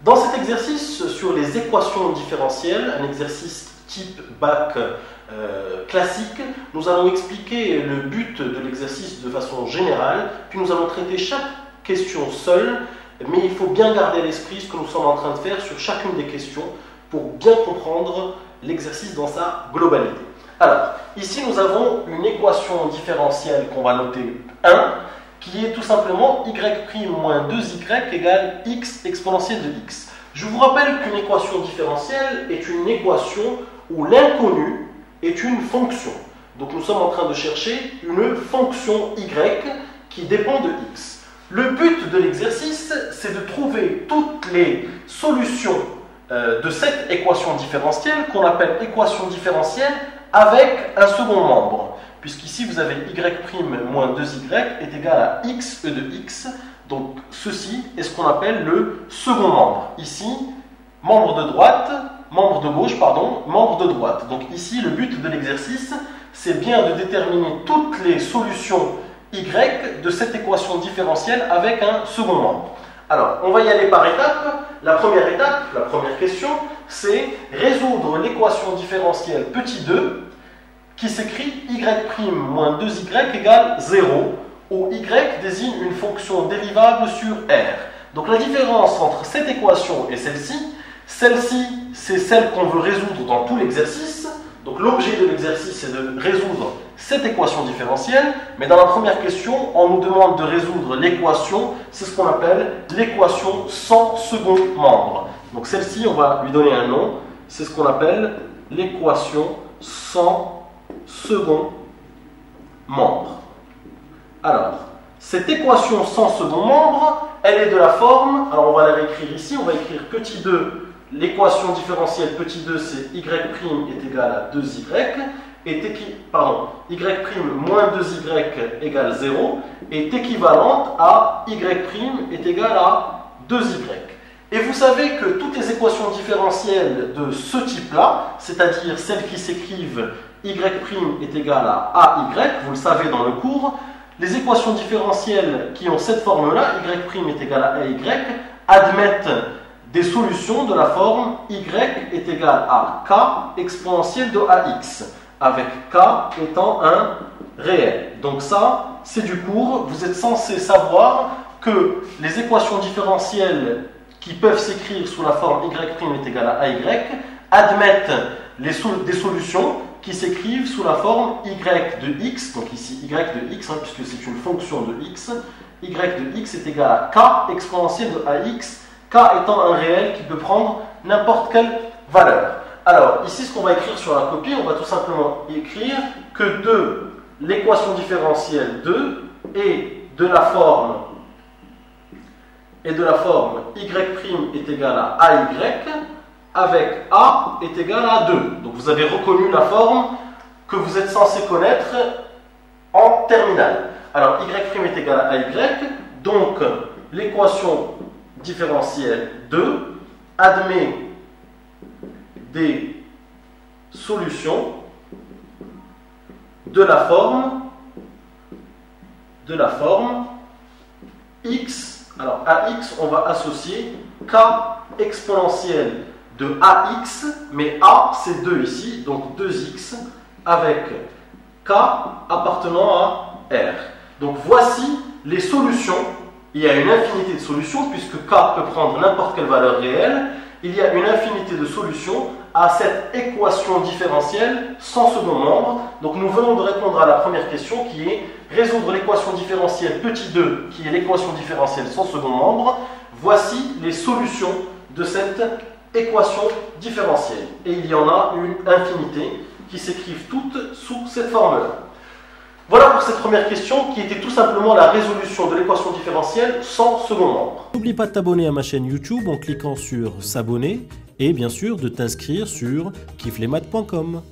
Dans cet exercice sur les équations différentielles, un exercice type bac classique, nous allons expliquer le but de l'exercice de façon générale, puis nous allons traiter chaque question seule, mais il faut bien garder à l'esprit ce que nous sommes en train de faire sur chacune des questions pour bien comprendre l'exercice dans sa globalité. Alors, ici nous avons une équation différentielle qu'on va noter 1, qui est tout simplement y' moins 2y égale x exponentielle de x. Je vous rappelle qu'une équation différentielle est une équation où l'inconnu est une fonction. Donc nous sommes en train de chercher une fonction y qui dépend de x. Le but de l'exercice, c'est de trouver toutes les solutions de cette équation différentielle qu'on appelle équation différentielle avec un second membre. Puisqu'ici vous avez y' moins 2y est égal à x e de x. Donc ceci est ce qu'on appelle le second membre. Ici, membre de droite, membre de gauche, pardon, membre de droite. Donc ici, le but de l'exercice, c'est bien de déterminer toutes les solutions y de cette équation différentielle avec un second membre. Alors, on va y aller par étapes. La première question, c'est résoudre l'équation différentielle petit 2 qui s'écrit y' moins 2y égale 0, où y désigne une fonction dérivable sur r. Donc la différence entre cette équation et celle-ci, c'est celle qu'on veut résoudre dans tout l'exercice. Donc l'objet de l'exercice, c'est de résoudre cette équation différentielle, mais dans la première question, on nous demande de résoudre l'équation, c'est ce qu'on appelle l'équation sans second membre. Donc celle-ci, on va lui donner un nom, c'est ce qu'on appelle l'équation sans second membre. Alors, cette équation sans second membre, elle est de la forme, alors on va la réécrire ici, on va écrire petit 2, l'équation différentielle petit 2, c'est y' est égal à 2y, y' moins 2y égale 0, est équivalente à y' est égal à 2y. Et vous savez que toutes les équations différentielles de ce type-là, c'est-à-dire celles qui s'écrivent y' est égal à ay, vous le savez dans le cours, les équations différentielles qui ont cette forme-là, y' est égal à ay, admettent des solutions de la forme y est égal à k exponentielle de ax, avec k étant un réel. Donc ça, c'est du cours. Vous êtes censé savoir que les équations différentielles qui peuvent s'écrire sous la forme y' est égal à ay admettent des solutions qui s'écrivent sous la forme y de x, donc ici y de x, puisque c'est une fonction de x, y de x est égal à k exponentielle de ax, k étant un réel qui peut prendre n'importe quelle valeur. Alors, ici, ce qu'on va écrire sur la copie, on va tout simplement écrire que de l'équation différentielle 2 et de la forme y' est égal à ay, avec a est égal à 2. Donc vous avez reconnu la forme que vous êtes censé connaître en terminale. Alors y' est égal à ay, donc l'équation différentielle 2 admet des solutions de la forme x. Alors ax, on va associer k exponentielle de ax, mais a c'est 2 ici, donc 2x avec k appartenant à r. Donc voici les solutions. Il y a une infinité de solutions, puisque k peut prendre n'importe quelle valeur réelle. Il y a une infinité de solutions à cette équation différentielle sans second membre. Donc nous venons de répondre à la première question qui est résoudre l'équation différentielle petit 2, qui est l'équation différentielle sans second membre. Voici les solutions de cette équation différentielle. Et il y en a une infinité qui s'écrivent toutes sous cette forme-là. Voilà pour cette première question qui était tout simplement la résolution de l'équation différentielle sans second membre. N'oublie pas de t'abonner à ma chaîne YouTube en cliquant sur s'abonner et bien sûr de t'inscrire sur kifflesmaths.com.